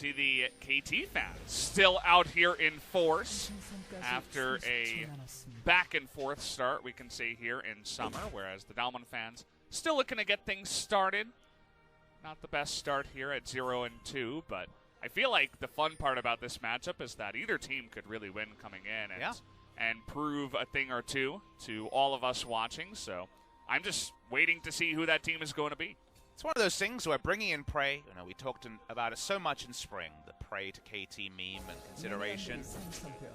see the KT fans still out here in force after a back and forth start, we can say, here in summer, whereas the Dalman fans still looking to get things started. Not the best start here at 0-2, but I feel like the fun part about this matchup is that either team could really win coming in and prove a thing or two to all of us watching. So I'm just waiting to see who that team is going to be. It's one of those things where bringing in Prey, we talked about it so much in spring, the Prey to KT meme and consideration.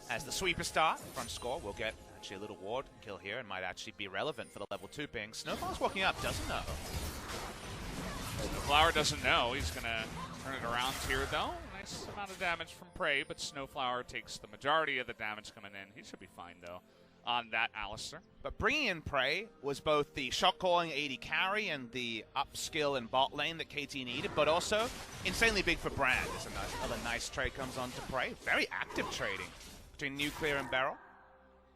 As the sweeper star from Score, we'll get actually a little ward kill here and might actually be relevant for the level 2 ping. Snowflower's walking up, doesn't know. Snowflower doesn't know. He's going to turn it around here, though. Nice amount of damage from Prey, but Snowflower takes the majority of the damage coming in. He should be fine, though, on that Alistar. But bringing in Prey was both the shot-calling AD carry and the upskill in bot lane that KT needed, but also insanely big for Brand. There's another nice trade comes on to Prey. Very active trading between Nuclear and Beryl.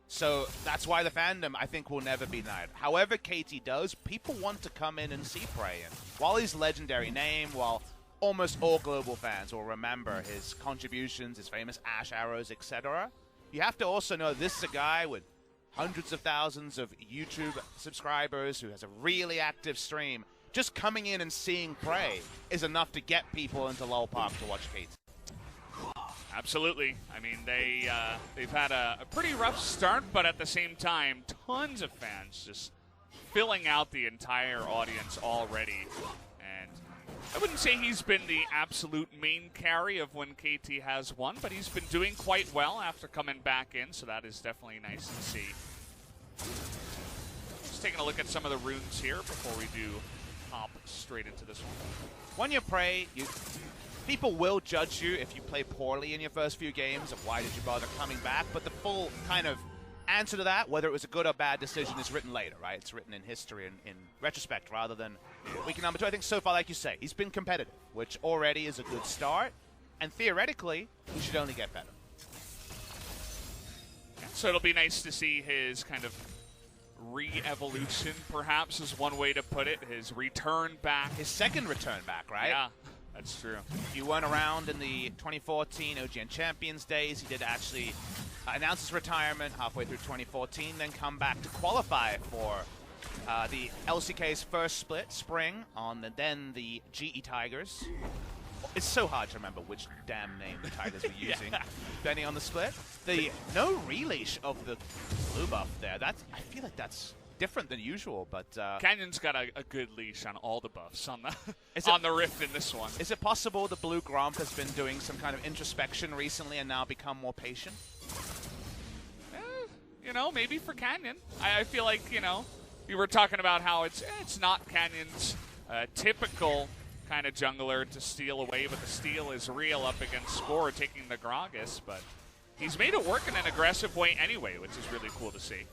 So that's why the fandom, I think, will never be denied. However KT does, people want to come in and see Prey. And while he's a legendary name, while almost all global fans will remember his contributions, his famous Ash arrows, etc., you have to also know this is a guy with hundreds of thousands of YouTube subscribers who has a really active stream. Just coming in and seeing Prey is enough to get people into LoL Park to watch KT. Absolutely. I mean, they've had a pretty rough start, but at the same time, tons of fans just filling out the entire audience already. And I wouldn't say he's been the absolute main carry of when KT has won, but he's been doing quite well after coming back in, so that is definitely nice to see. Just taking a look at some of the runes here before we do hop straight into this one. When you Prey, people will judge you if you play poorly in your first few games of why did you bother coming back, but the full kind of answer to that, whether it was a good or bad decision, is written later, right? It's written in history and in retrospect rather than week number 2. I think so far, like you say, he's been competitive, which already is a good start, and theoretically, he should only get better. Yeah, so it'll be nice to see his kind of re-evolution, perhaps, is one way to put it. His return back. His second return back, right? Yeah. That's true. You weren't around in the 2014 OGN Champions days. He did actually announce his retirement halfway through 2014, then come back to qualify for the LCK's first split, spring, on then the GE Tigers. It's so hard to remember which damn name the Tigers were using. Benny on the split. The no releash of the blue buff there. I feel like that's different than usual, but Canyon's got a good leash on all the buffs on the Rift in this one. Is it possible the Blue Gromp has been doing some kind of introspection recently and now become more patient? Maybe for Canyon. I feel like, you were talking about how it's not Canyon's typical kind of jungler to steal away, but the steal is real up against Score taking the Gragas, but he's made it work in an aggressive way anyway, which is really cool to see.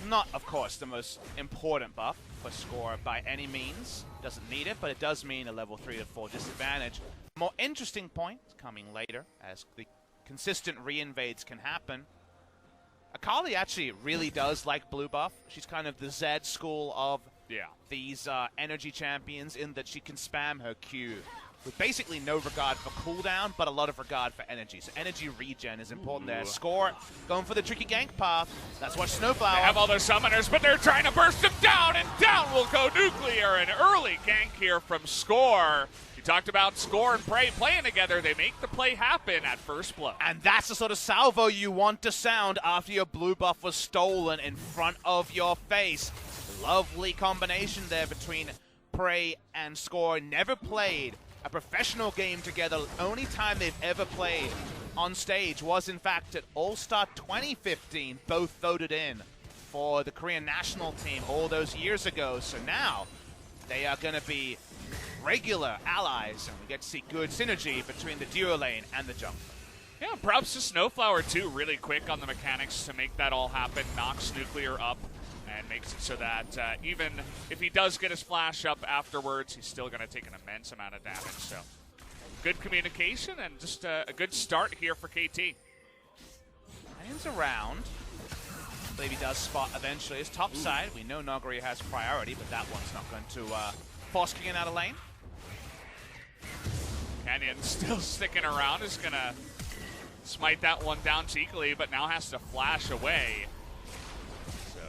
Not, of course, the most important buff for Score by any means. Doesn't need it, but it does mean a level 3 to 4 disadvantage. More interesting point coming later as the consistent re-invades can happen. Akali actually really does like blue buff. She's kind of the Zed school of these energy champions in that she can spam her Q with basically no regard for cooldown, but a lot of regard for energy. So energy regen is important there. Score going for the tricky gank path. That's what Snowflower. They have all their summoners, but they're trying to burst them down, and down will go Nuclear. An early gank here from Score. You talked about Score and Prey playing together. They make the play happen at first blood. And that's the sort of salvo you want to sound after your blue buff was stolen in front of your face. Lovely combination there between Prey and Score. Never played a professional game together. The only time they've ever played on stage was, in fact, at All-Star 2015. Both voted in for the Korean national team all those years ago. So now they are going to be regular allies, and we get to see good synergy between the duo lane and the jungler. Yeah, props to Snowflower, too, really quick on the mechanics to make that all happen. Knocks Nuclear up and makes it so that even if he does get his flash up afterwards, he's still going to take an immense amount of damage. So good communication and just a good start here for KT. Hands around. I believe he does spot eventually his top side. We know Noguri has priority, but that one's not going to force King out of lane. Canyon still sticking around, is going to smite that one down cheekily, but now has to flash away. So,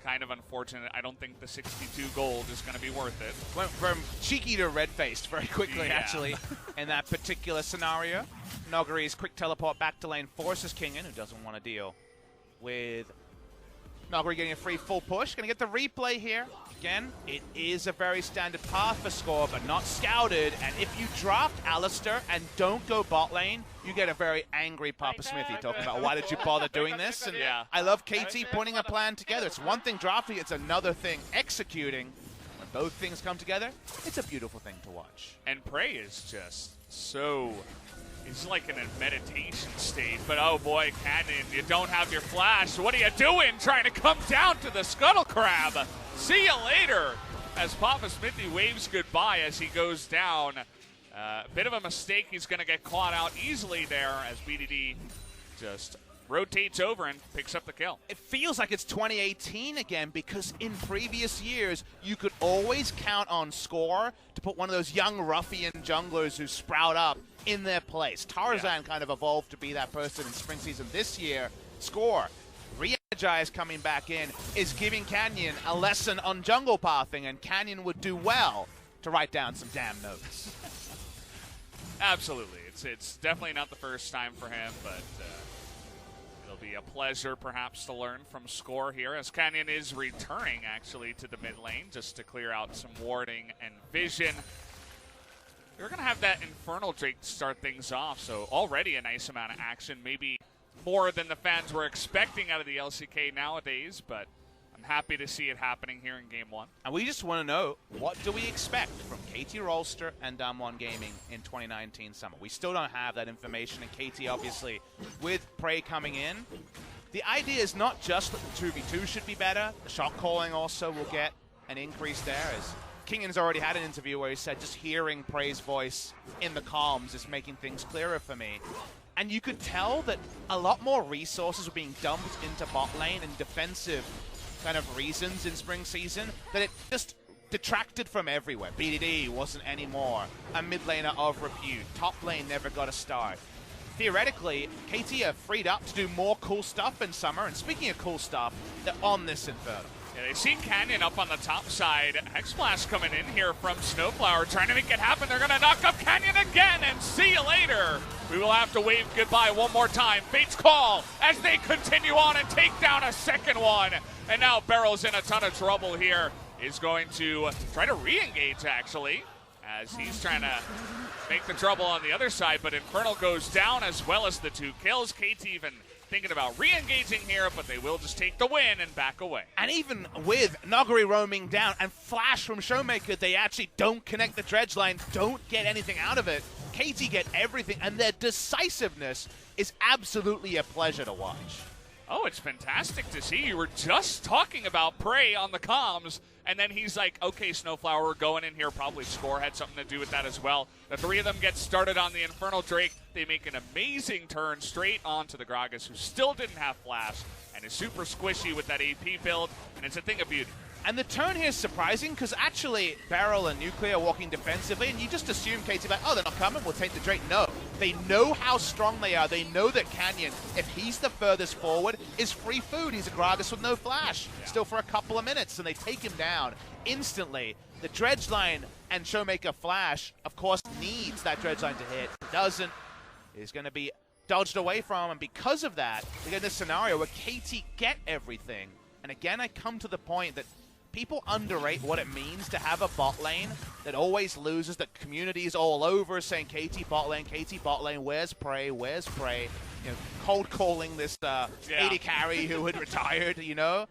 kind of unfortunate. I don't think the 62 gold is going to be worth it. Went from cheeky to red-faced very quickly, actually, in that particular scenario. Nogari's quick teleport back to lane forces Kingen, who doesn't want to deal with Nogari getting a free full push. Going to get the replay here. Again, it is a very standard path for Score, but not scouted. And if you draft Alistair and don't go bot lane, you get a very angry Papa Smithy talking about why did you bother doing this? And I love KT putting a plan together. It's one thing drafting, it's another thing executing. When both things come together, it's a beautiful thing to watch. And Prey is just so... He's like in a meditation state, but oh boy, Canyon, you don't have your flash. What are you doing? Trying to come down to the Scuttle Crab. See you later. As Papa Smithy waves goodbye as he goes down. Bit of a mistake. He's going to get caught out easily there as BDD just rotates over and picks up the kill. It feels like it's 2018 again, because in previous years, you could always count on Score to put one of those young ruffian junglers who sprout up in their place. Tarzan kind of evolved to be that person in spring season. This year, Score, re-energize coming back in, is giving Canyon a lesson on jungle pathing, and Canyon would do well to write down some damn notes. Absolutely. It's definitely not the first time for him, but it'll be a pleasure perhaps to learn from Score here, as Canyon is returning actually to the mid lane just to clear out some warding and vision. We're going to have that Infernal Drake to start things off, so already a nice amount of action, maybe more than the fans were expecting out of the LCK nowadays, but I'm happy to see it happening here in Game 1. And we just want to know, what do we expect from KT Rolster and Damwon Gaming in 2019 Summer? We still don't have that information, and KT obviously, with Prey coming in, the idea is not just that the 2v2 should be better, the shot calling also will get an increase there, as Kingan's already had an interview where he said just hearing Prey's voice in the comms is making things clearer for me. And you could tell that a lot more resources were being dumped into bot lane and defensive kind of reasons in spring season, that it just detracted from everywhere. BDD wasn't anymore a mid laner of repute. Top lane never got a start. Theoretically, KT are freed up to do more cool stuff in summer, and speaking of cool stuff, they're on this Inferno. Yeah, they see Canyon up on the top side. Hexblast coming in here from Snowflower, trying to make it happen. They're going to knock up Canyon again, and see you later. We will have to wave goodbye one more time. Fate's call as they continue on and take down a second one. And now Barrel's in a ton of trouble here. Is going to try to re-engage, actually, as he's trying to make the trouble on the other side. But Infernal goes down as well as the 2 kills. KT even thinking about re-engaging here, but they will just take the win and back away. And even with Nogari roaming down and flash from Showmaker, they actually don't connect the dredge line, don't get anything out of it. KT get everything, and their decisiveness is absolutely a pleasure to watch. Oh, it's fantastic to see. You were just talking about Prey on the comms, and then he's like, okay, Snowflower, we're going in here. Probably Score had something to do with that as well. The 3 of them get started on the Infernal Drake. They make an amazing turn straight onto the Gragas, who still didn't have flash and is super squishy with that AP build, and it's a thing of beauty. And the turn here is surprising, because actually Barrel and Nuclear are walking defensively, and you just assume KT like, oh, they're not coming, we'll take the Drake. No, they know how strong they are. They know that Canyon, if he's the furthest forward, is free food. He's a Gragas with no flash, still for a couple of minutes, and they take him down instantly. The dredge line and Showmaker flash, of course, needs that dredge line to hit. Doesn't, is going to be dodged away from, and because of that, we get this scenario where KT get everything. And again, I come to the point that people underrate what it means to have a bot lane that always loses, that communities all over saying KT bot lane, where's Prey, where's Prey? You know, cold calling this AD carry who had retired, you know?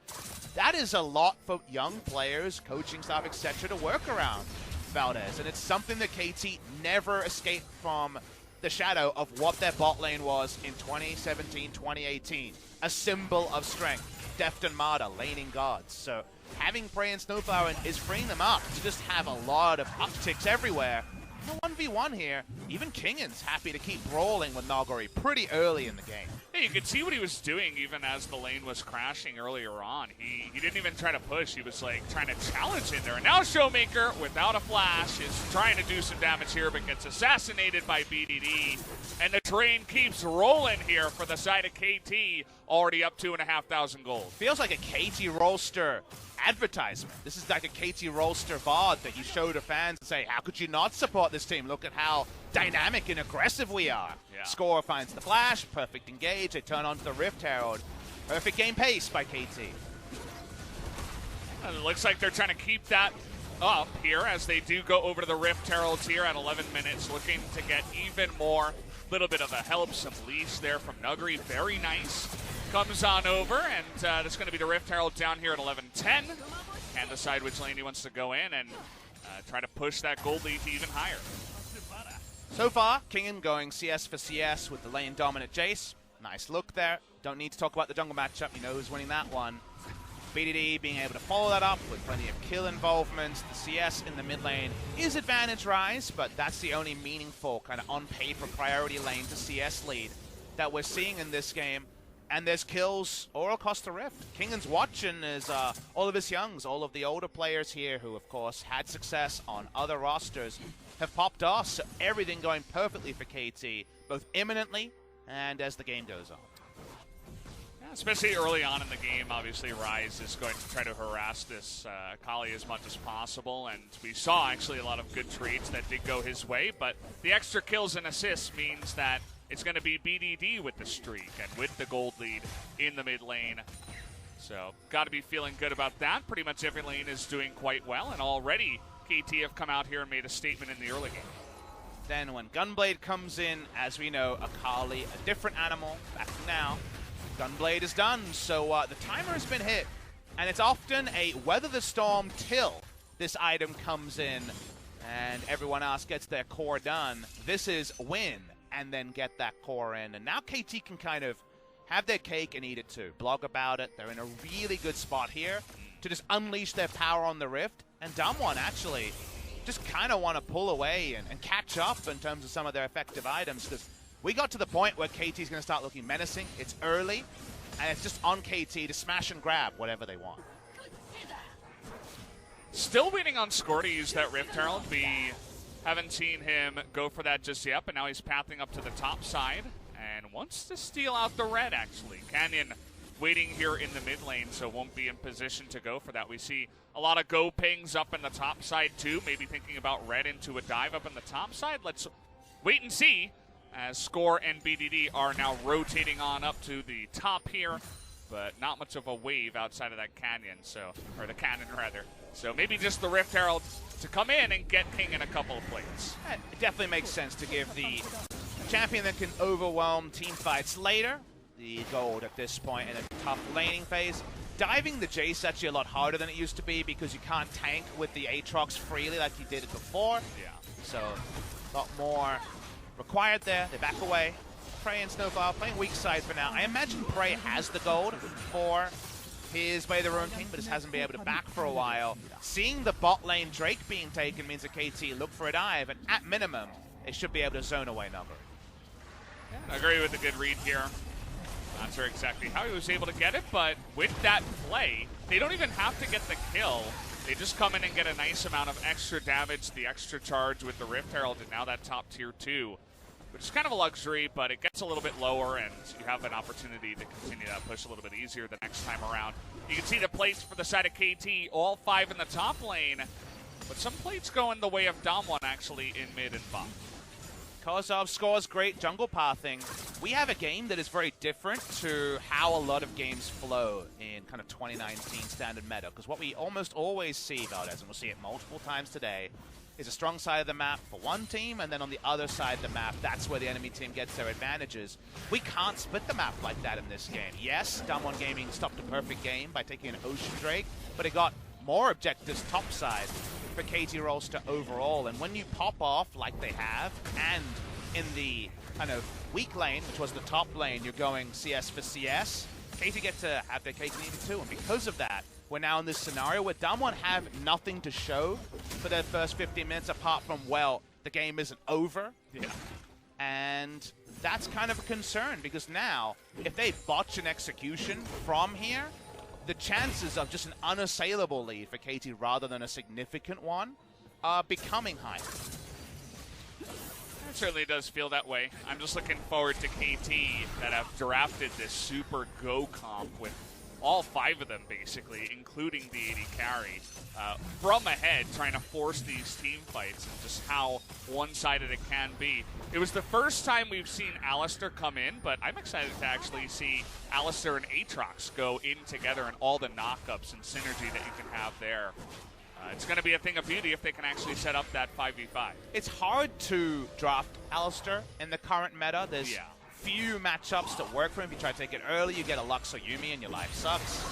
That is a lot for young players, coaching staff, etc. to work around, Valdez. And it's something that KT never escaped from the shadow of what their bot lane was in 2017, 2018. A symbol of strength. Deft and Marta, laning gods. So having Prey and Snowflower is freeing them up to just have a lot of upticks everywhere. a 1v1 here. Even Kingan's happy to keep brawling with Nagori pretty early in the game. Yeah, you could see what he was doing even as the lane was crashing earlier on. He didn't even try to push. He was like trying to challenge in there. And now Showmaker, without a flash, is trying to do some damage here, but gets assassinated by BDD. And the train keeps rolling here for the side of KT, already up 2,500 gold. Feels like a KT Rollster advertisement. This is like a KT Rollster VOD that you show to fans and say, how could you not support this team? Look at how dynamic and aggressive we are. Yeah. Score finds the flash, perfect engage, they turn onto the Rift Herald. Perfect game pace by KT. And it looks like they're trying to keep that up here as they do go over to the Rift Heralds here at 11 minutes, looking to get even more. Little bit of a help, some leash there from Nuggery, very nice. Comes on over, and that's going to be the Rift Herald down here at 11-10. And decide which lane he wants to go in and try to push that gold lead even higher. So far, Kingan going CS for CS with the lane dominant Jace. Nice look there. Don't need to talk about the jungle matchup. You know who's winning that one. BDD being able to follow that up with plenty of kill involvement. The CS in the mid lane is advantage Rise, but that's the only meaningful kind of on-paper priority lane to CS lead that we're seeing in this game. And there's kills all across the Rift. Kingan's watching as all of his youngs, all of the older players here who, of course, had success on other rosters, have popped off. So everything going perfectly for KT, both imminently and as the game goes on. Especially early on in the game, obviously Rise is going to try to harass this Akali as much as possible, and we saw actually a lot of good trades that did go his way, but the extra kills and assists means that it's going to be BDD with the streak and with the gold lead in the mid lane. So got to be feeling good about that. Pretty much every lane is doing quite well, and already KT have come out here and made a statement in the early game. Then when Gunblade comes in, as we know, Akali, a different animal, back now. Gunblade is done, so the timer has been hit, and it's often a weather the storm till this item comes in and everyone else gets their core done. This is win and then get that core in, and now KT can kind of have their cake and eat it too. Blog about it. They're in a really good spot here to just unleash their power on the Rift, and Damwon actually just kind of want to pull away and catch up in terms of some of their effective items, because we got to the point where KT's going to start looking menacing. It's early, and it's just on KT to smash and grab whatever they want. Still waiting on Score to use that Rift Herald. We haven't seen him go for that just yet, but now he's pathing up to the top side and wants to steal out the red, actually. Canyon waiting here in the mid lane, so won't be in position to go for that. We see a lot of go pings up in the top side, too, maybe thinking about red into a dive up in the top side. Let's wait and see, as Score and BDD are now rotating on up to the top here, but not much of a wave outside of that canyon, or the cannon rather. So maybe just the Rift Herald to come in and get King in a couple of plates. It definitely makes sense to give the champion that can overwhelm team fights later the gold at this point in a tough laning phase. Diving the Jace actually a lot harder than it used to be because you can't tank with the Aatrox freely like you did it before. Yeah. So a lot more required there. They back away. Prey and Snowfire playing weak side for now. I imagine Prey has the gold for his Way of the Ruin King, but just hasn't been able to back for a while. Seeing the bot lane Drake being taken means that KT look for a dive, and at minimum, they should be able to zone away Nuggery. Yeah, I agree with the good read here. Not sure exactly how he was able to get it, but with that play, they don't even have to get the kill. They just come in and get a nice amount of extra damage, the extra charge with the Rift Herald, and now that top tier 2, which is kind of a luxury, but it gets a little bit lower, and you have an opportunity to continue that push a little bit easier the next time around. You can see the plates for the side of KT, all 5 in the top lane, but some plates going the way of Damwon actually in mid and bot. Kozov scores great jungle pathing. We have a game that is very different to how a lot of games flow in kind of 2019 standard meta, because what we almost always see, Valdez, and we'll see it multiple times today, is a strong side of the map for one team, and then on the other side of the map, that's where the enemy team gets their advantages. We can't split the map like that in this game. Yes, Damwon Gaming stopped a perfect game by taking an Ocean Drake, but it got more objectives topside for KT Rollster overall, and when you pop off like they have, and in the kind of weak lane, which was the top lane, you're going CS for CS, KT get to have their cake and eat it too, and because of that, we're now in this scenario where Damwon have nothing to show for their first 15 minutes apart from, well, the game isn't over. Yeah. And that's kind of a concern, because now, if they botch an execution from here, the chances of just an unassailable lead for KT rather than a significant one are becoming higher. It certainly does feel that way. I'm just looking forward to KT that have drafted this super go comp with all 5 of them, basically, including the AD carry, from ahead, trying to force these team fights and just how one-sided it can be. It was the first time we've seen Alistar come in, but I'm excited to actually see Alistar and Aatrox go in together and all the knockups and synergy that you can have there. It's going to be a thing of beauty if they can actually set up that 5v5. It's hard to draft Alistar in the current meta. There's few matchups that work for him. If you try to take it early, you get a Lux or Yuumi and your life sucks.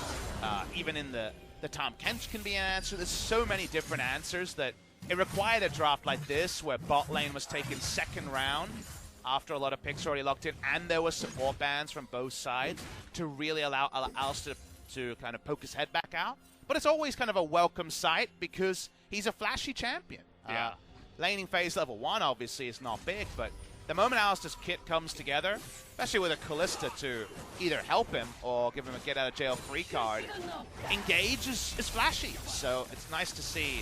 Even in the Tahm Kench can be an answer. There's so many different answers that it required a draft like this, where bot lane was taken second round after a lot of picks already locked in, and there were support bans from both sides to really allow Alistar to kind of poke his head back out. But it's always kind of a welcome sight because he's a flashy champion. Yeah. Laning phase level 1 obviously is not big, but the moment Alistar's kit comes together, especially with a Kalista to either help him or give him a get-out-of-jail-free card, engage is flashy. So it's nice to see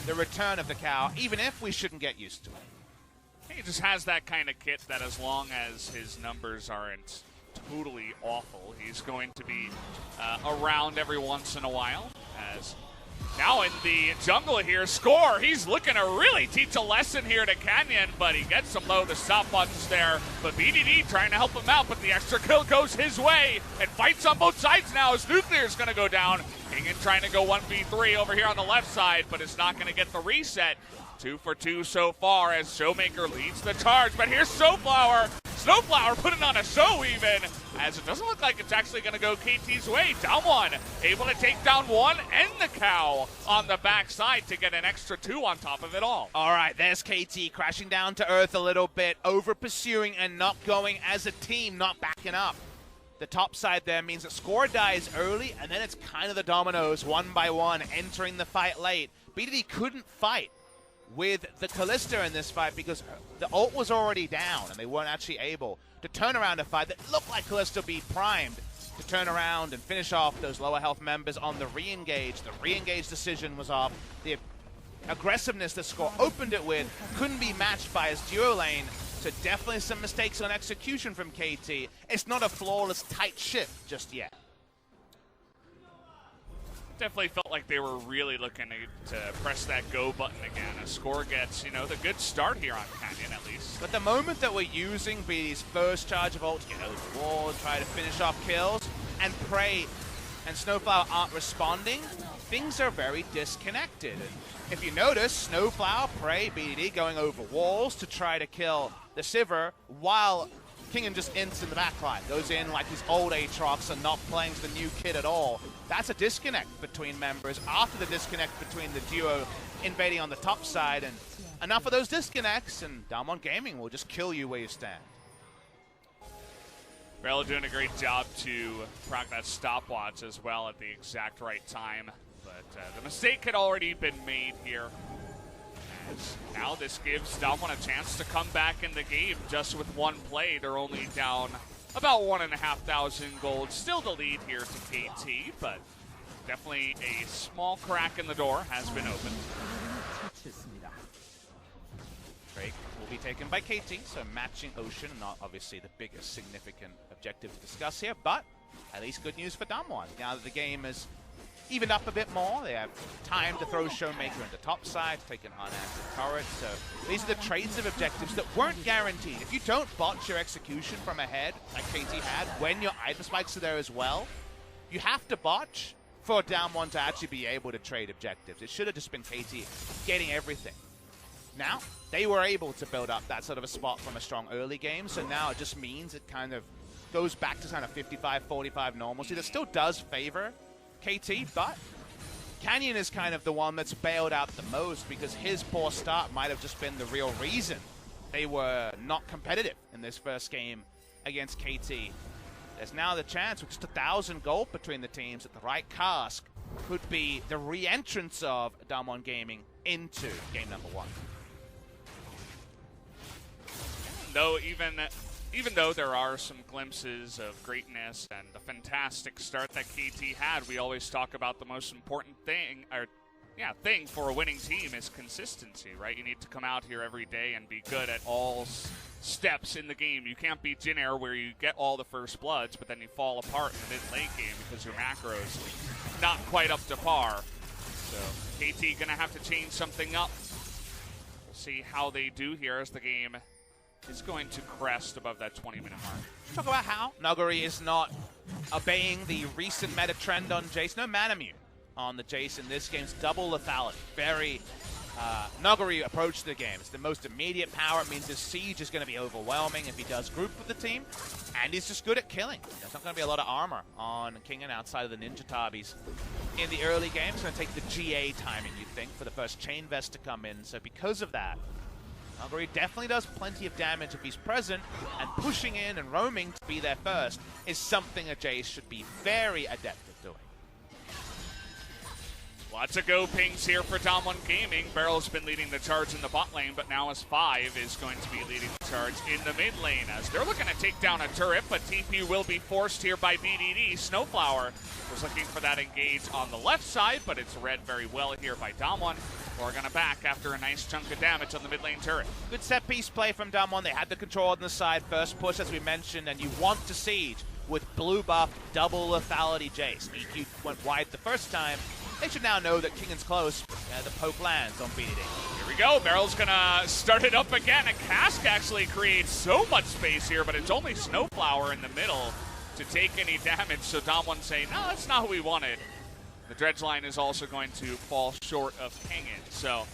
the return of the cow, even if we shouldn't get used to it. He just has that kind of kit that as long as his numbers aren't totally awful, he's going to be around every once in a while. As now in the jungle here, Score, he's looking to really teach a lesson here to Canyon, but he gets him low, the stopwatch there. But BDD trying to help him out, but the extra kill goes his way, and fights on both sides now as Nuclear's going to go down. Ingen trying to go 1v3 over here on the left side, but it's not going to get the reset. 2 for 2 so far as Showmaker leads the charge, but here's Snowflower. Snowflower putting on a show even, as it doesn't look like it's actually going to go KT's way. Damwon able to take down 1 and the cow on the backside to get an extra 2 on top of it all. All right, there's KT crashing down to earth a little bit, over pursuing and not going as a team, not backing up. The top side there means that Score dies early, and then it's kind of the dominoes, one by one, entering the fight late. BDD couldn't fight with the Kalista in this fight because the ult was already down and they weren't actually able to turn around a fight that looked like Kalista be primed to turn around and finish off those lower health members on the re-engage. The re-engage decision was off. The aggressiveness that Score opened it with couldn't be matched by his duo lane, so definitely some mistakes on execution from KT. It's not a flawless tight ship just yet. Definitely felt like they were really looking to press that go button again. A Score gets, you know, the good start here on Canyon at least. But the moment that we're using BD's first charge of ult to get over the wall, try to finish off kills, and Prey and Snowflower aren't responding, things are very disconnected. And if you notice, Snowflower, Prey, BDD going over walls to try to kill the Sivir, while Kingen just ints in the backline, goes in like his old Aatrox and not playing the new kid at all. That's a disconnect between members after the disconnect between the duo invading on the top side, and enough of those disconnects and Damwon Gaming will just kill you where you stand. Bell doing a great job to proc that stopwatch as well at the exact right time, but the mistake had already been made here. Now this gives Damwon a chance to come back in the game just with one play. They're only down about 1,500 gold. Still the lead here to KT, but definitely a small crack in the door has been opened. Drake will be taken by KT, so matching Ocean, not obviously the biggest significant objective to discuss here, but at least good news for Damwon. Now that the game is evened up a bit more, they have time to throw Showmaker into top side, take an unanswered turret. So these are the trades of objectives that weren't guaranteed. If you don't botch your execution from ahead, like KT had, when your item spikes are there as well, you have to botch for Damwon to actually be able to trade objectives. It should have just been KT getting everything. Now, they were able to build up that sort of a spot from a strong early game, so now it just means it kind of goes back to kind of 55-45 normalcy. That still does favor KT, but Canyon is kind of the one that's bailed out the most because his poor start might have just been the real reason they were not competitive in this first game against KT. There's now the chance with just 1,000 gold between the teams that the right cask could be the re-entrance of Damwon Gaming into game number 1. though even though there are some glimpses of greatness and the fantastic start that KT had, we always talk about the most important thing for a winning team is consistency, right? You need to come out here every day and be good at all steps in the game. You can't be Jin Air where you get all the first bloods, but then you fall apart in the mid-late game because your macro's not quite up to par. So KT gonna have to change something up. We'll see how they do here as the game is going to crest above that 20-minute mark. Talk about how Nuguri is not obeying the recent meta trend on Jace. No mana mute on the Jace in this game's double lethality. Very Nuguri approach to the game. It's the most immediate power. It means his siege is going to be overwhelming if he does group with the team. And he's just good at killing. There's not going to be a lot of armor on Kingen outside of the Ninja Tabis. In the early game, it's going to take the GA timing, you'd think, for the first Chain Vest to come in. So because of that, Nuguri definitely does plenty of damage if he's present, and pushing in and roaming to be there first is something a Jace should be very adept at doing. Lots of go pings here for Damwon Gaming. Barrel's been leading the charge in the bot lane, but now as 5 is going to be leading the charge in the mid lane as they're looking to take down a turret, but TP will be forced here by BDD. Snowflower was looking for that engage on the left side, but it's read very well here by Damwon. We're going to back after a nice chunk of damage on the mid lane turret. Good set piece play from Damwon. They had the control on the side. First push, as we mentioned, and you want to siege with blue buff, double lethality Jace. EQ went wide the first time. They should now know that Kingen's close. The poke lands on BDD. Here we go. Barrel's going to start it up again. A Cask actually creates so much space here, but it's only Snowflower in the middle to take any damage. So Damwon saying, no, that's not who we wanted. The dredge line is also going to fall short of Kingen. So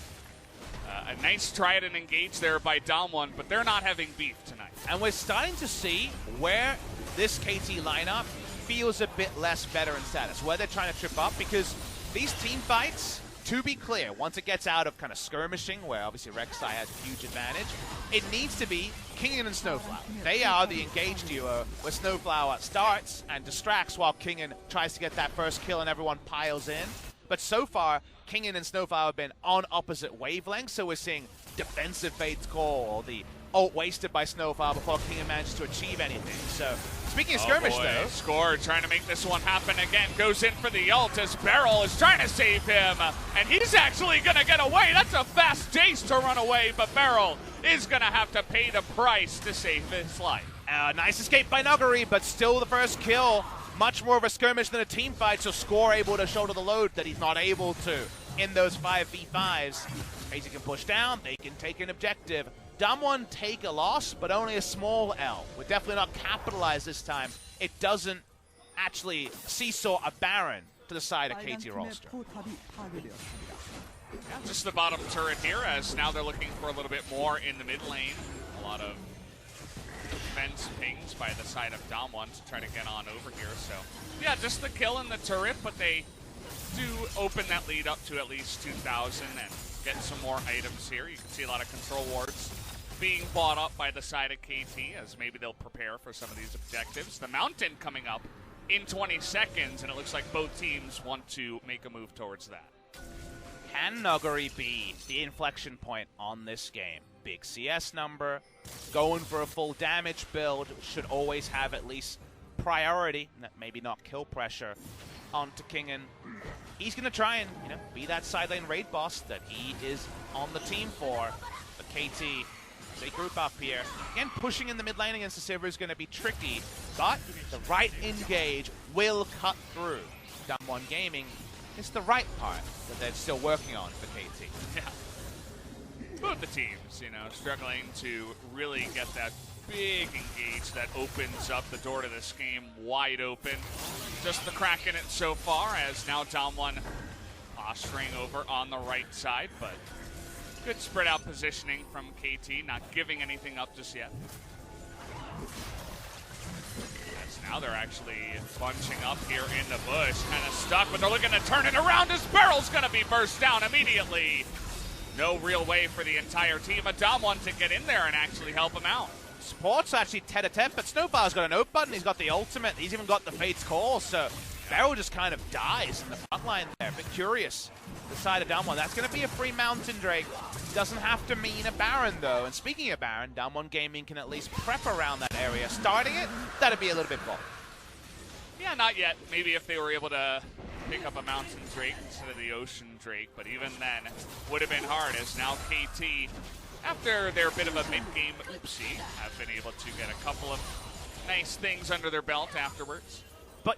a nice try at an engage there by Damwon, but they're not having beef tonight. And we're starting to see where this KT lineup feels a bit less veteran status, where they're trying to trip up, because these team fights, to be clear, once it gets out of kind of skirmishing, where obviously Rek'Sai has a huge advantage, it needs to be Kingen and Snowflower. They are the engaged duo where Snowflower starts and distracts while Kingen tries to get that first kill and everyone piles in. But so far, Kingen and Snowflower have been on opposite wavelengths, so we're seeing defensive Fate's Call, or the ult wasted by Snowflower before Kingen manages to achieve anything. So, speaking of skirmish though. Score trying to make this one happen again. Goes in for the ult as Barrel is trying to save him. And he's actually going to get away. That's a fast Jace to run away, but Barrel is going to have to pay the price to save his life. Nice escape by Nuguri, but still the first kill. Much more of a skirmish than a team fight, so Score able to shoulder the load that he's not able to in those 5v5s. KT can push down, they can take an objective. Damwon take a loss, but only a small L. We're definitely not capitalized this time. It doesn't actually seesaw a Baron to the side of KT roster. Yeah, just the bottom turret here, as now they're looking for a little bit more in the mid lane. A lot of defense pings by the side of Damwon to try to get on over here. So, yeah, just the kill in the turret, but they do open that lead up to at least 2,000 and get some more items here. You can see a lot of control wards being bought up by the side of KT, as maybe they'll prepare for some of these objectives. The mountain coming up in 20 seconds, and it looks like both teams want to make a move towards that. Can Nuguri be the inflection point on this game? Big CS number, going for a full damage build, should always have at least priority, maybe not kill pressure, onto Kingen. He's going to try and be that side lane raid boss that he is on the team for. But KT, they group up here. Again, pushing in the mid lane against the Sivir is going to be tricky, but the right engage will cut through. Damwon Gaming is the right part that they're still working on for KT. Yeah. Both the teams, struggling to really get that big engage that opens up the door to this game wide open. Just the crack in it so far, as now Damwon posturing over on the right side, but good spread out positioning from KT, not giving anything up just yet. As now they're actually bunching up here in the bush, kind of stuck, but they're looking to turn it around as Barrel's going to be burst down immediately. No real way for the entire team of Damwon to get in there and actually help him out. Support's actually tete-a-tete, but Snowflower's got an oak button, he's got the ultimate, he's even got the Fate's Call, so Feral just kind of dies in the front line there. A bit curious. The side of Damwon. That's going to be a free Mountain Drake. Doesn't have to mean a Baron, though. And speaking of Baron, Damwon Gaming can at least prep around that area. Starting it, that'd be a little bit bold. Yeah, not yet. Maybe if they were able to pick up a Mountain Drake instead of the Ocean Drake, but even then, would have been hard, as now KT, after their bit of a mid-game oopsie, have been able to get a couple of nice things under their belt afterwards. But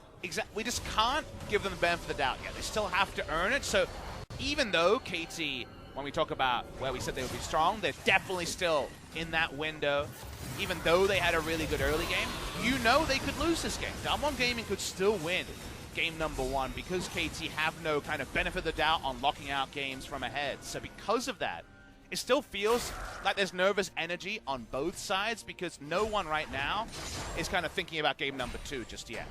we just can't give them the benefit of the doubt yet. They still have to earn it. So even though KT, when we talk about where we said they would be strong, they're definitely still in that window. Even though they had a really good early game, you know they could lose this game. Damwon Gaming could still win game number 1 because KT have no kind of benefit of the doubt on locking out games from ahead. So because of that, it still feels like there's nervous energy on both sides because no one right now is kind of thinking about game number 2 just yet.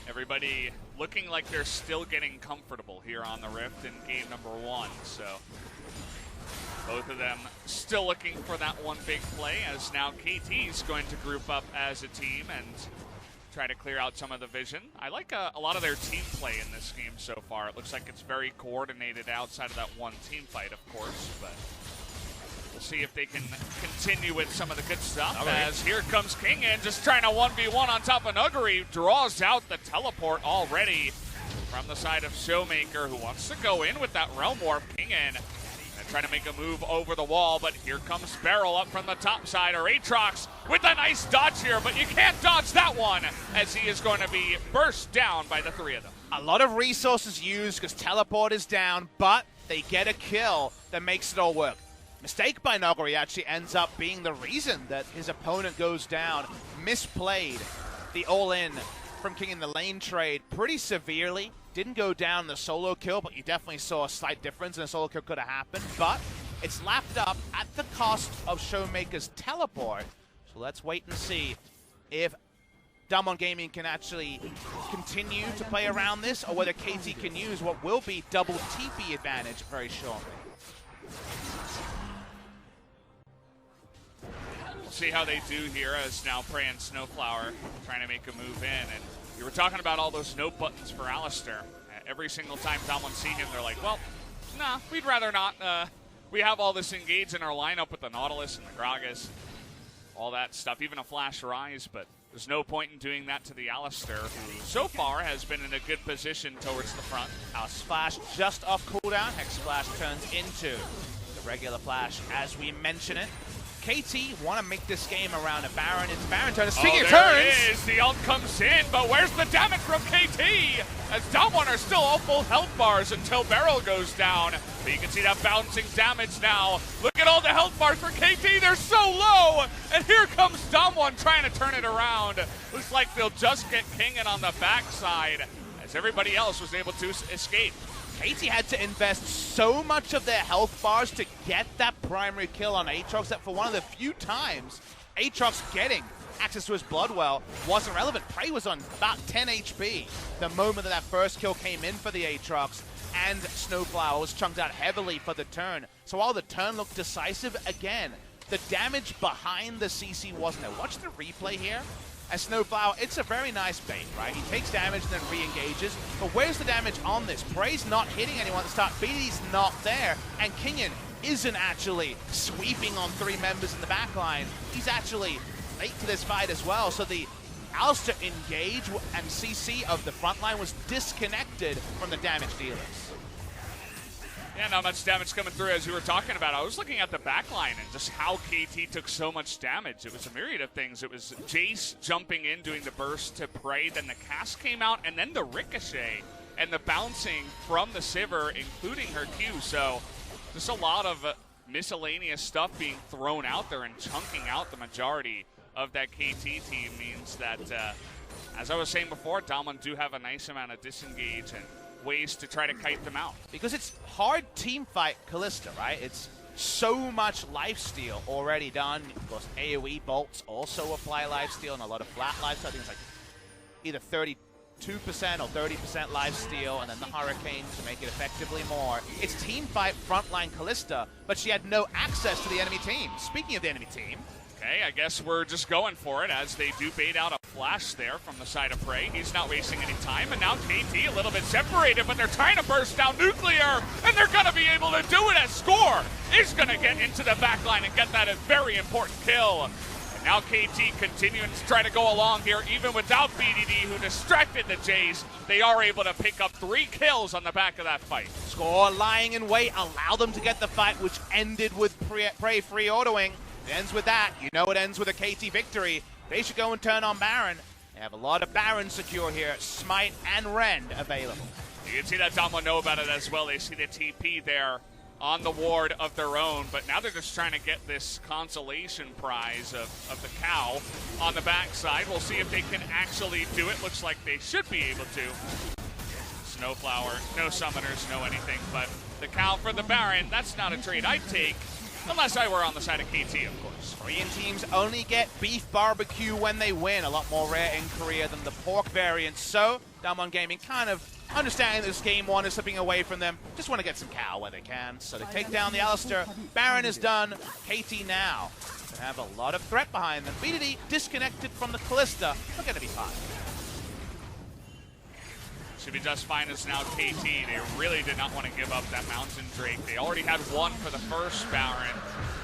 Everybody looking like they're still getting comfortable here on the Rift in game number 1, so both of them still looking for that one big play, as now KT's going to group up as a team and try to clear out some of the vision. I like a lot of their team play in this game so far. It looks like it's very coordinated outside of that one team fight, of course, but we'll see if they can continue with some of the good stuff. As here comes Kingen, just trying to 1v1 on top of Nuguri. Draws out the teleport already from the side of Showmaker, who wants to go in with that Realm Warp. Kingen trying to make a move over the wall, but here comes Beryl up from the top side, or Aatrox with a nice dodge here, but you can't dodge that one, as he is going to be burst down by the 3 of them. A lot of resources used because teleport is down, but they get a kill that makes it all work. Mistake by Nuguri actually ends up being the reason that his opponent goes down. Misplayed the all-in from King in the lane trade pretty severely. Didn't go down the solo kill, but you definitely saw a slight difference, and a solo kill could have happened. But it's lapped up at the cost of Showmaker's teleport. So let's wait and see if Damwon Gaming can actually continue to play around this, or whether KT can use what will be double TP advantage very shortly. We'll see how they do here, as now Prey and Snowflower trying to make a move in. And you were talking about all those no buttons for Alistar. Every single time Damwon see him, they're like, well, nah, we'd rather not. We have all this engaged in our lineup with the Nautilus and the Gragas, all that stuff, even a Flash Rise, but there's no point in doing that to the Alistar, who so far has been in a good position towards the front. Our Splash just off cooldown. Hex Splash turns into the regular Flash as we mention it. KT want to make this game around a Baron. It's Baron turn. Speaking of turns, it is. The ult comes in, but where's the damage from KT? As Damwon are still all full health bars until Beryl goes down. But you can see that bouncing damage now. Look at all the health bars for KT. They're so low. And here comes Damwon trying to turn it around. Looks like they'll just get Kingen on the backside, as everybody else was able to escape. KT had to invest so much of their health bars to get that primary kill on Aatrox that for one of the few times Aatrox getting access to his blood well wasn't relevant. Prey was on about 10 HP the moment that first kill came in for the Aatrox, and Snowflower was chunked out heavily for the turn. So while the turn looked decisive, again, the damage behind the CC wasn't there. Watch the replay here. As Snowflower, it's a very nice bait, right? He takes damage and then re-engages. But where's the damage on this? Prey's not hitting anyone at the start. BD's not there. And Kingen isn't actually sweeping on 3 members in the backline. He's actually late to this fight as well. So the Alistar engage and CC of the front line was disconnected from the damage dealers. Yeah, not much damage coming through, as you were talking about. I was looking at the backline and just how KT took so much damage. It was a myriad of things. It was Jace jumping in, doing the burst to Prey, then the cast came out, and then the ricochet and the bouncing from the Sivir, including her Q. So just a lot of miscellaneous stuff being thrown out there, and chunking out the majority of that KT team means that, as I was saying before, Damwon do have a nice amount of disengage and ways to try to kite them out. Because it's hard team fight Kalista, right? It's so much lifesteal already done. Of course, AoE bolts also apply lifesteal, and a lot of flat lifesteal. I think it's like either 32% or 30% lifesteal, and then the Hurricane to make it effectively more. It's team fight frontline Kalista, but she had no access to the enemy team. Speaking of the enemy team, Okay, I guess we're just going for it as they do bait out a flash there from the side of Prey. He's not wasting any time, and now KT a little bit separated, but they're trying to burst down Nuclear, and they're going to be able to do it as Score is going to get into the backline and get that a very important kill. And now KT continuing to try to go along here, even without BDD, who distracted the Jays. They are able to pick up 3 kills on the back of that fight. Score lying in wait, allow them to get the fight, which ended with Prey free autoing. It ends with that. You know it ends with a KT victory. They should go and turn on Baron. They have a lot of Baron secure here. Smite and Rend available. You can see that Damwon know about it as well. They see the TP there on the ward of their own, but now they're just trying to get this consolation prize of the cow on the backside. We'll see if they can actually do it. Looks like they should be able to. Snowflower, no summoners, no anything, but the cow for the Baron, that's not a trade I'd take. Unless I were on the side of KT, of course. Korean teams only get beef barbecue when they win. A lot more rare in Korea than the pork variant. So, Damwon Gaming kind of understanding this game 1 is slipping away from them. Just want to get some cow where they can. So they take down the Alistair. Baron is done. KT now. They have a lot of threat behind them. BDD disconnected from the Callista. They're going to be fine. Should be just fine as now KT. They really did not want to give up that Mountain Drake. They already had one for the first Baron.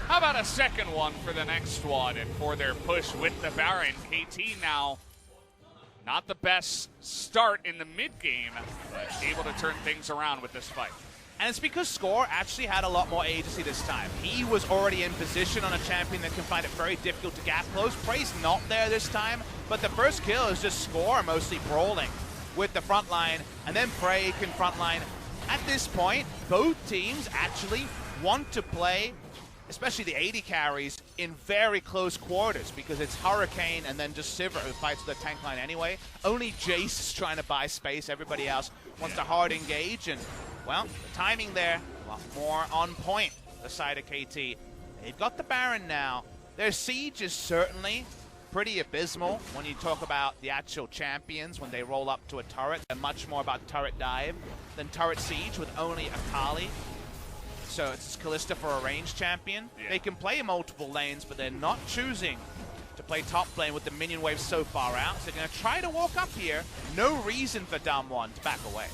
How about a second one for the next one? And for their push with the Baron, KT now not the best start in the mid-game, but able to turn things around with this fight. And it's because Score actually had a lot more agency this time. He was already in position on a champion that can find it very difficult to gap close. Prey's not there this time, but the first kill is just Score mostly brawling with the front line, and then Prey can frontline. At this point, both teams actually want to play, especially the AD carries, in very close quarters because it's Hurricane and then just Sivir who fights with the tank line anyway. Only Jace is trying to buy space. Everybody else wants to hard engage, and, well, the timing there, a lot more on point, the side of KT. They've got the Baron now. Their siege is certainly pretty abysmal when you talk about the actual champions. When they roll up to a turret, they're much more about turret dive than turret siege with only Akali. So it's Callista for a ranged champion. Yeah. They can play multiple lanes, but they're not choosing to play top lane with the minion wave so far out. So they're going to try to walk up here. No reason for Damwon to back away.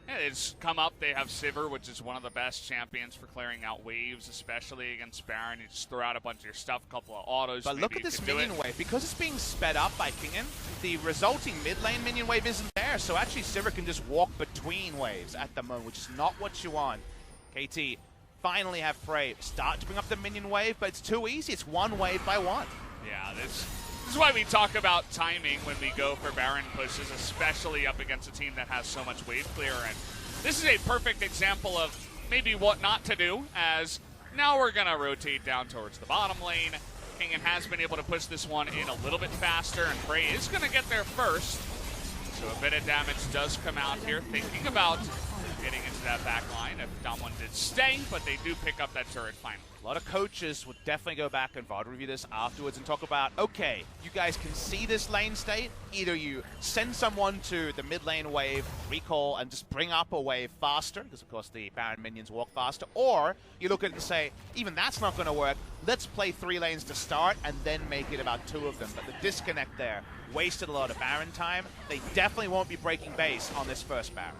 Yeah, it's come up. They have Sivir, which is one of the best champions for clearing out waves, especially against Baron. You just throw out a bunch of your stuff, a couple of autos. But look at this minion wave. Because it's being sped up by Kingen, the resulting mid lane minion wave isn't there. So actually Sivir can just walk between waves at the moment, which is not what you want. KT finally have Prey start to bring up the minion wave, but it's too easy. It's one wave by one. Yeah, this is why we talk about timing when we go for Baron pushes, especially up against a team that has so much wave clear. And this is a perfect example of maybe what not to do, as now we're going to rotate down towards the bottom lane. Kingen has been able to push this one in a little bit faster, and Prey is going to get there first. So a bit of damage does come out here. Thinking about getting into that back line if Damwon did stay, but they do pick up that turret finally. A lot of coaches would definitely go back and VOD review this afterwards and talk about, okay, you guys can see this lane state. Either you send someone to the mid lane wave, recall, and just bring up a wave faster, because of course the Baron minions walk faster, or you look at it and say, even that's not going to work. Let's play 3 lanes to start and then make it about 2 of them. But the disconnect there wasted a lot of Baron time. They definitely won't be breaking base on this first Baron.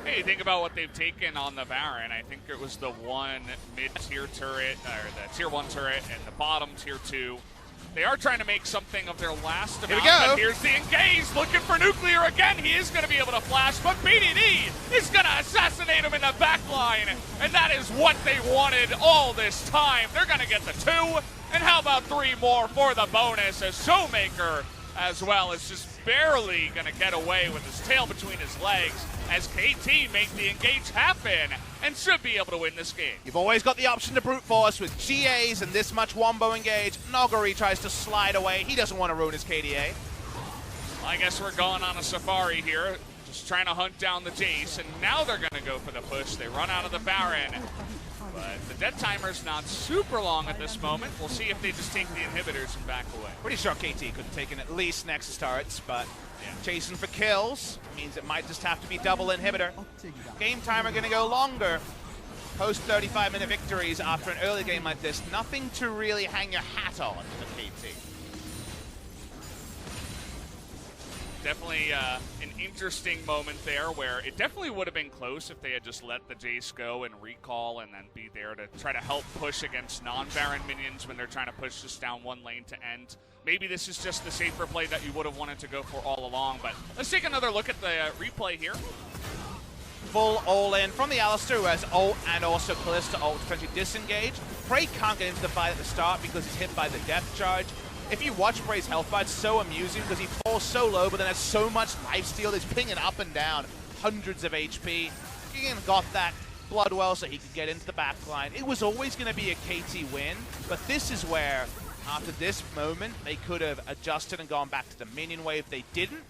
Hey, think about what they've taken on the Baron. I think it was the one mid-tier turret, or the tier 1 turret, and the bottom tier 2. They are trying to make something of their last amount. Here we go. But here's the engage, looking for Nuclear again. He is going to be able to flash, but BDD is going to assassinate him in the back line. And that is what they wanted all this time. They're going to get the 2. And how about 3 more for the bonus, as Showmaker as well is just barely going to get away with his tail between his legs as KT make the engage happen and should be able to win this game. You've always got the option to brute force with GAs and this much wombo engage. Noguri tries to slide away. He doesn't want to ruin his KDA. Well, I guess we're going on a safari here, just trying to hunt down the Jace, and now they're going to go for the push. They run out of the Baron, but the dead timer's not super long at this moment. We'll see if they just take the inhibitors and back away. Pretty sure KT could have taken at least Nexus turrets, but chasing for kills means it might just have to be double inhibitor. Game timer going to go longer. post 35-minute victories after an early game like this, nothing to really hang your hat on for KT. Definitely an interesting moment there where it definitely would have been close if they had just let the Jace go and recall and then be there to try to help push against non-Baron minions when they're trying to push this down one lane to end. Maybe this is just the safer play that you would have wanted to go for all along, but let's take another look at the replay here. Full all-in from the Alistair, who has ult and also Callista ult potentially disengage. Prey can't get into the fight at the start because he's hit by the death charge. If you watch Prey's health bar, it's so amusing because he falls so low, but then has so much lifesteal. He's pinging up and down, hundreds of HP. He got that Bloodwell so he could get into the backline. It was always going to be a KT win, but this is where, after this moment, they could have adjusted and gone back to the minion wave. They didn't.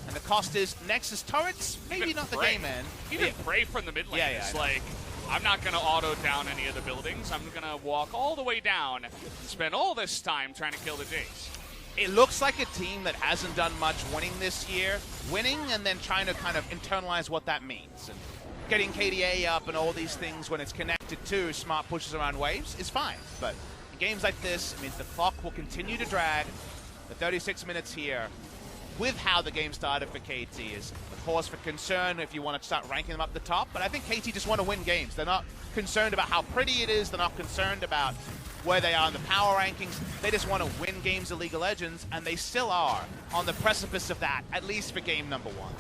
And the cost is Nexus turrets, maybe Even not Prey. the game end. Even Prey from the mid lane is like, I'm not going to auto down any of the buildings. I'm going to walk all the way down and spend all this time trying to kill the Jace. It looks like a team that hasn't done much winning this year. Winning and then trying to kind of internalize what that means. And getting KDA up and all these things when it's connected to smart pushes around waves is fine. But in games like this, it means the clock will continue to drag. The 36 minutes here, with how the game started for KT, is a cause for concern if you want to start ranking them up the top. But I think KT just want to win games. They're not concerned about how pretty it is. They're not concerned about where they are in the power rankings. They just want to win games of League of Legends, and they still are on the precipice of that, at least for game number 1.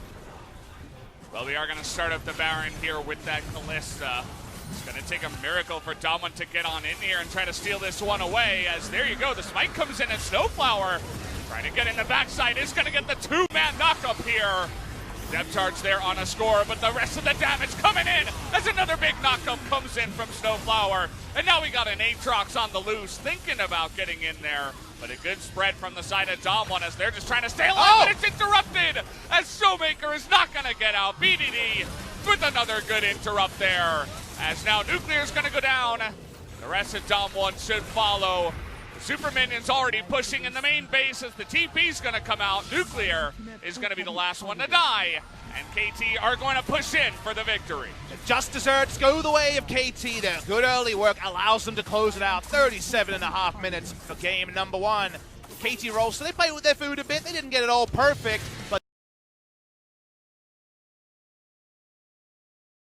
Well, we are going to start up the Baron here with that Callista. It's going to take a miracle for Daman to get on in here and try to steal this one away, as there you go, the smite comes in and Snowflower trying to get in the backside is going to get the 2-man knock-up here. Depth charge there on a score, but the rest of the damage coming in as another big knock-up comes in from Snowflower. And now we got an Aatrox on the loose, thinking about getting in there. But a good spread from the side of Damwon as they're just trying to stay alive, but it's interrupted as Showmaker is not going to get out. BDD with another good interrupt there, as now Nuclear's going to go down. The rest of Damwon should follow. Super Minion's already pushing in the main base as the TP's going to come out. Nuclear is going to be the last one to die, and KT are going to push in for the victory. Just desserts go the way of KT. Their good early work allows them to close it out. 37.5 minutes for game number 1. KT rolls, so they play with their food a bit. They didn't get it all perfect, but